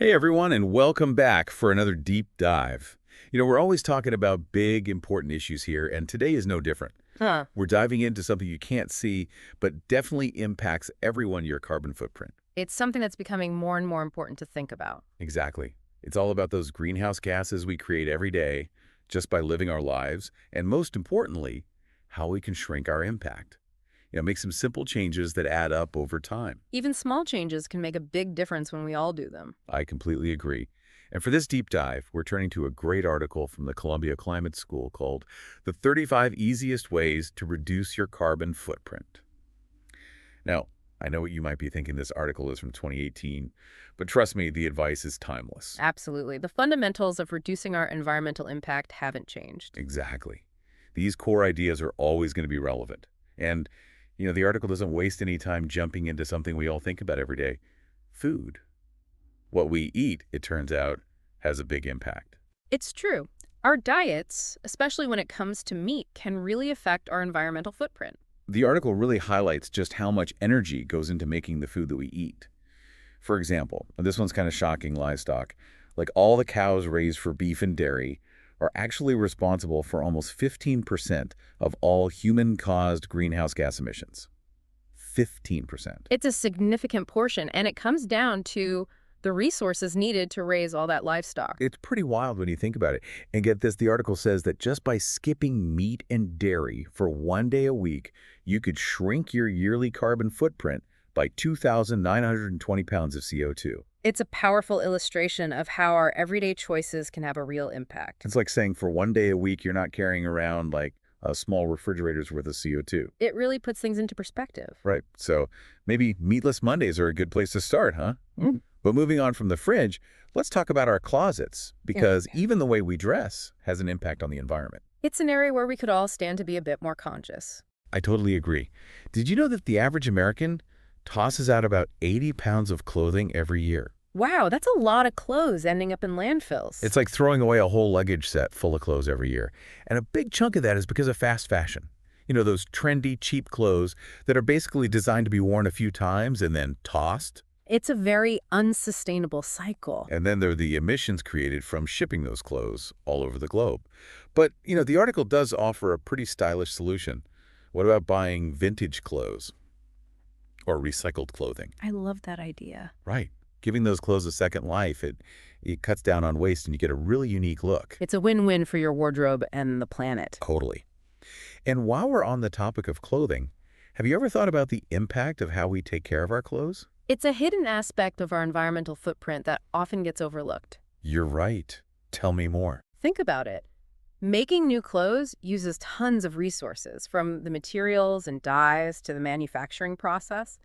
Hey everyone, and welcome back for another deep dive. We're always talking about big, important issues here, and today is no different. Huh. We're diving into something you can't see, but definitely impacts everyone your carbon footprint. It's something that's becoming more and more important to think about. Exactly. It's all about those greenhouse gases we create every day just by living our lives, and most importantly, how we can shrink our impact. Make some simple changes that add up over time. Even small changes can make a big difference when we all do them. I completely agree. And for this deep dive, we're turning to a great article from the Columbia Climate School called The 35 Easiest Ways to Reduce Your Carbon Footprint. Now, I know what you might be thinking, this article is from 2018, but trust me, the advice is timeless. Absolutely. The fundamentals of reducing our environmental impact haven't changed. Exactly. These core ideas are always going to be relevant. And, the article doesn't waste any time jumping into something we all think about every day, food. What we eat, it turns out, has a big impact. It's true. Our diets, especially when it comes to meat, can really affect our environmental footprint. The article really highlights just how much energy goes into making the food that we eat. For example, and this one's kind of shocking, livestock, like all the cows raised for beef and dairy are actually responsible for almost 15% of all human-caused greenhouse gas emissions. 15%. It's a significant portion, and it comes down to the resources needed to raise all that livestock. It's pretty wild when you think about it. And get this, the article says that just by skipping meat and dairy for one day a week, you could shrink your yearly carbon footprint by 2,920 pounds of CO2. It's a powerful illustration of how our everyday choices can have a real impact. It's like saying for one day a week, you're not carrying around like a small refrigerator's worth of CO2. It really puts things into perspective. Right. So maybe meatless Mondays are a good place to start, huh? Mm. But moving on from the fridge, let's talk about our closets, because Yeah. even the way we dress has an impact on the environment. It's an area where we could all stand to be a bit more conscious. I totally agree. Did you know that the average American tosses out about 80 pounds of clothing every year? Wow, that's a lot of clothes ending up in landfills. It's like throwing away a whole luggage set full of clothes every year. And a big chunk of that is because of fast fashion. Those trendy, cheap clothes that are basically designed to be worn a few times and then tossed. It's a very unsustainable cycle. And then there are the emissions created from shipping those clothes all over the globe. But, the article does offer a pretty stylish solution. What about buying vintage clothes or recycled clothing? I love that idea. Right. Giving those clothes a second life, it cuts down on waste and you get a really unique look. It's a win-win for your wardrobe and the planet. Totally. And while we're on the topic of clothing, have you ever thought about the impact of how we take care of our clothes? It's a hidden aspect of our environmental footprint that often gets overlooked. You're right. Tell me more. Think about it. Making new clothes uses tons of resources, from the materials and dyes to the manufacturing process.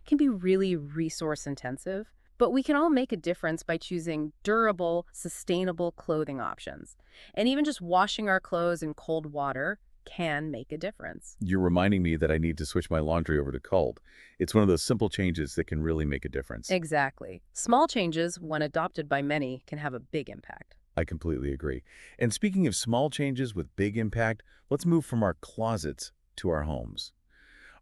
It can be really resource intensive, but we can all make a difference by choosing durable, sustainable clothing options. And even just washing our clothes in cold water can make a difference. You're reminding me that I need to switch my laundry over to cold. It's one of those simple changes that can really make a difference. Exactly. Small changes, when adopted by many, can have a big impact. I completely agree. And speaking of small changes with big impact, let's move from our closets to our homes.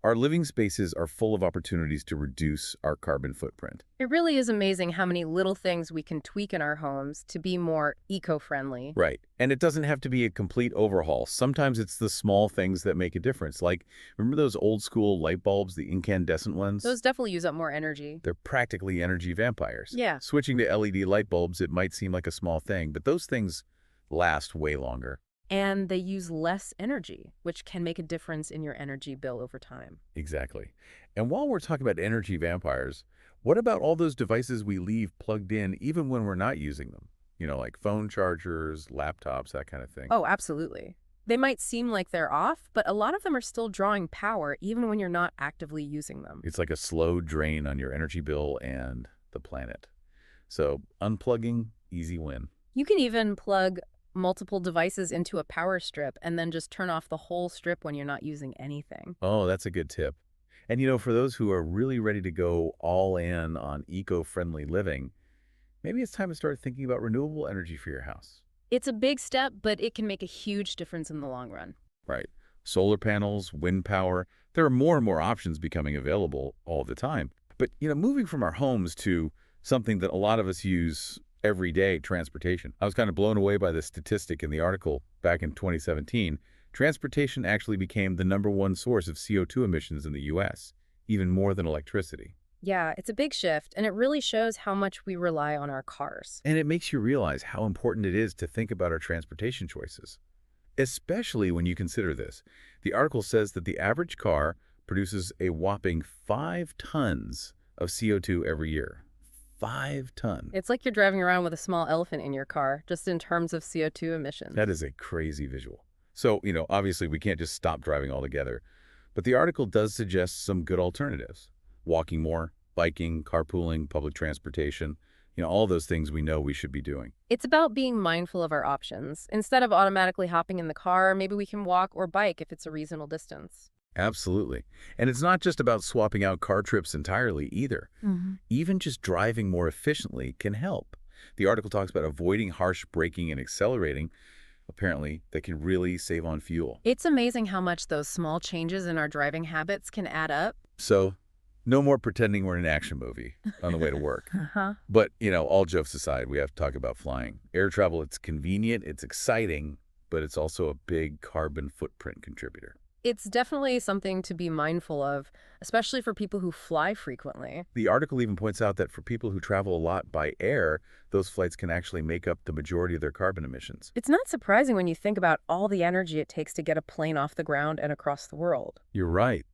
Our living spaces are full of opportunities to reduce our carbon footprint. It really is amazing how many little things we can tweak in our homes to be more eco-friendly. Right. And it doesn't have to be a complete overhaul. Sometimes it's the small things that make a difference. Like, remember those old school light bulbs, the incandescent ones? Those definitely use up more energy. They're practically energy vampires. Yeah. Switching to LED light bulbs, it might seem like a small thing, but those things last way longer. And they use less energy, which can make a difference in your energy bill over time. Exactly. And while we're talking about energy vampires, what about all those devices we leave plugged in even when we're not using them? Like phone chargers, laptops, that kind of thing. Oh, absolutely. They might seem like they're off, but a lot of them are still drawing power even when you're not actively using them. It's like a slow drain on your energy bill and the planet. So unplugging, easy win. You can even plug multiple devices into a power strip and then just turn off the whole strip when you're not using anything. Oh, that's a good tip. And for those who are really ready to go all in on eco-friendly living, maybe it's time to start thinking about renewable energy for your house. It's a big step, but it can make a huge difference in the long run. Right. Solar panels, wind power, there are more and more options becoming available all the time. But, moving from our homes to something that a lot of us use everyday transportation. I was kind of blown away by this statistic in the article back in 2017. Transportation actually became the #1 source of CO2 emissions in the U.S., even more than electricity. Yeah, it's a big shift, and it really shows how much we rely on our cars. And it makes you realize how important it is to think about our transportation choices, especially when you consider this. The article says that the average car produces a whopping 5 tons of CO2 every year. 5 tons. It's like you're driving around with a small elephant in your car, just in terms of CO2 emissions. That is a crazy visual. So, obviously we can't just stop driving altogether, but the article does suggest some good alternatives. Walking more, biking, carpooling, public transportation, all those things we know we should be doing. It's about being mindful of our options. Instead of automatically hopping in the car, maybe we can walk or bike if it's a reasonable distance. Absolutely. And it's not just about swapping out car trips entirely either. Even just driving more efficiently can help. The article talks about avoiding harsh braking and accelerating, apparently, that can really save on fuel. It's amazing how much those small changes in our driving habits can add up. So, no more pretending we're in an action movie on the way to work. Uh-huh. But, all jokes aside, we have to talk about flying. Air travel, it's convenient, it's exciting, but it's also a big carbon footprint contributor. It's definitely something to be mindful of, especially for people who fly frequently. The article even points out that for people who travel a lot by air, those flights can actually make up the majority of their carbon emissions. It's not surprising when you think about all the energy it takes to get a plane off the ground and across the world. You're right.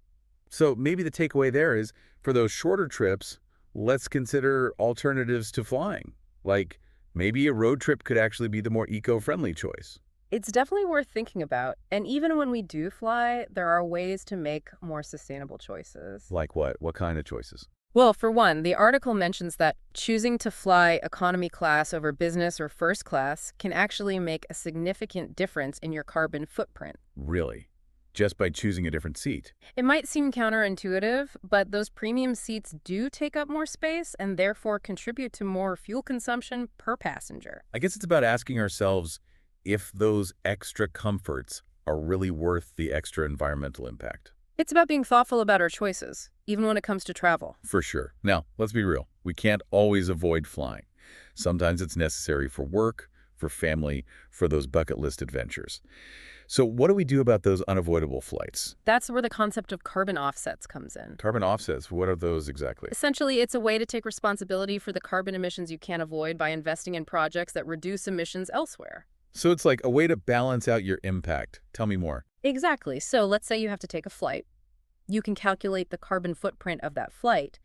So maybe the takeaway there is, for those shorter trips, let's consider alternatives to flying. Like, maybe a road trip could actually be the more eco-friendly choice. It's definitely worth thinking about. And even when we do fly, there are ways to make more sustainable choices. Like what? What kind of choices? Well, for one, the article mentions that choosing to fly economy class over business or first class can actually make a significant difference in your carbon footprint. Really? Just by choosing a different seat? It might seem counterintuitive, but those premium seats do take up more space and therefore contribute to more fuel consumption per passenger. I guess it's about asking ourselves if those extra comforts are really worth the extra environmental impact. It's about being thoughtful about our choices, even when it comes to travel. For sure. Now, let's be real. We can't always avoid flying. Sometimes it's necessary for work, for family, for those bucket list adventures. So what do we do about those unavoidable flights? That's where the concept of carbon offsets comes in. Carbon offsets, what are those exactly? Essentially, it's a way to take responsibility for the carbon emissions you can't avoid by investing in projects that reduce emissions elsewhere. So it's like a way to balance out your impact. Tell me more. Exactly. So let's say you have to take a flight. You can calculate the carbon footprint of that flight,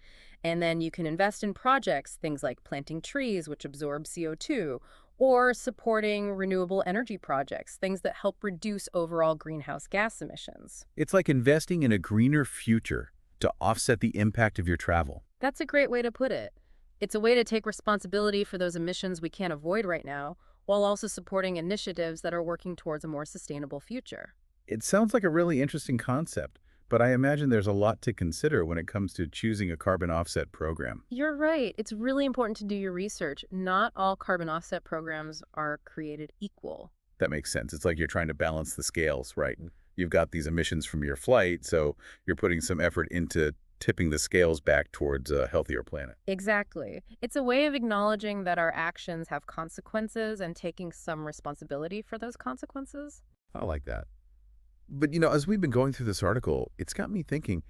and then you can invest in projects, things like planting trees, which absorb CO2, or supporting renewable energy projects, things that help reduce overall greenhouse gas emissions. It's like investing in a greener future to offset the impact of your travel. That's a great way to put it. It's a way to take responsibility for those emissions we can't avoid right now, while also supporting initiatives that are working towards a more sustainable future. It sounds like a really interesting concept, but I imagine there's a lot to consider when it comes to choosing a carbon offset program. You're right. It's really important to do your research. Not all carbon offset programs are created equal. That makes sense. It's like you're trying to balance the scales, right? You've got these emissions from your flight, so you're putting some effort into tipping the scales back towards a healthier planet. Exactly. It's a way of acknowledging that our actions have consequences and taking some responsibility for those consequences. I like that. But, as we've been going through this article, it's got me thinking,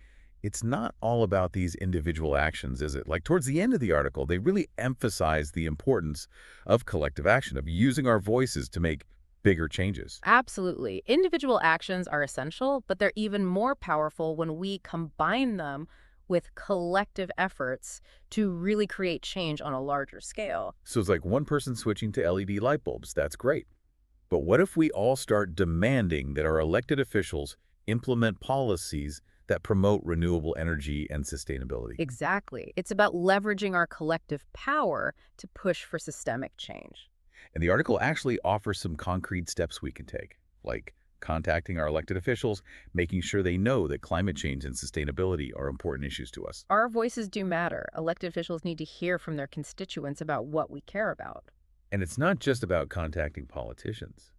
it's not all about these individual actions, is it? Like towards the end of the article, they really emphasize the importance of collective action, of using our voices to make bigger changes. Absolutely. Individual actions are essential, but they're even more powerful when we combine them with collective efforts to really create change on a larger scale. So it's like one person switching to LED light bulbs. That's great. But what if we all start demanding that our elected officials implement policies that promote renewable energy and sustainability? Exactly. It's about leveraging our collective power to push for systemic change. And the article actually offers some concrete steps we can take, like contacting our elected officials, making sure they know that climate change and sustainability are important issues to us. Our voices do matter. Elected officials need to hear from their constituents about what we care about. And it's not just about contacting politicians.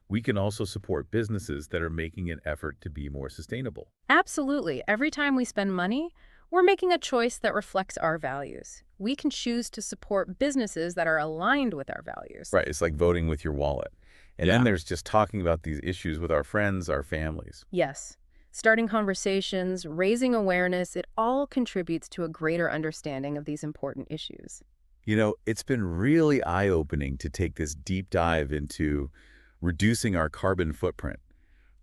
We can also support businesses that are making an effort to be more sustainable. Absolutely. Every time we spend money, we're making a choice that reflects our values. we can choose to support businesses that are aligned with our values. Right, it's like voting with your wallet. And then Yeah. there's just talking about these issues with our friends, our families. Yes. Starting conversations, raising awareness, it all contributes to a greater understanding of these important issues. You know, it's been really eye-opening to take this deep dive into reducing our carbon footprint.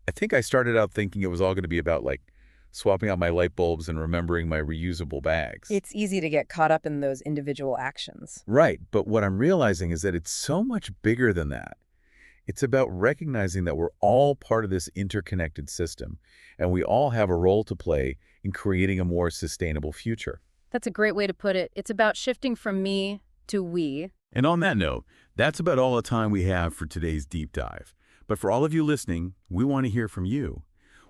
I think I started out thinking it was all going to be about like swapping out my light bulbs and remembering my reusable bags. It's easy to get caught up in those individual actions. Right, but what I'm realizing is that it's so much bigger than that. It's about recognizing that we're all part of this interconnected system, and we all have a role to play in creating a more sustainable future. That's a great way to put it. It's about shifting from me to we. And on that note, that's about all the time we have for today's deep dive. But for all of you listening, we want to hear from you.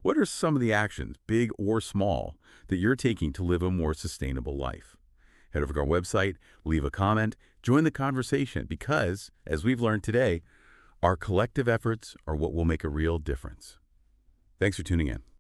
What are some of the actions, big or small, that you're taking to live a more sustainable life? Head over to our website, leave a comment, join the conversation because, as we've learned today, our collective efforts are what will make a real difference. Thanks for tuning in.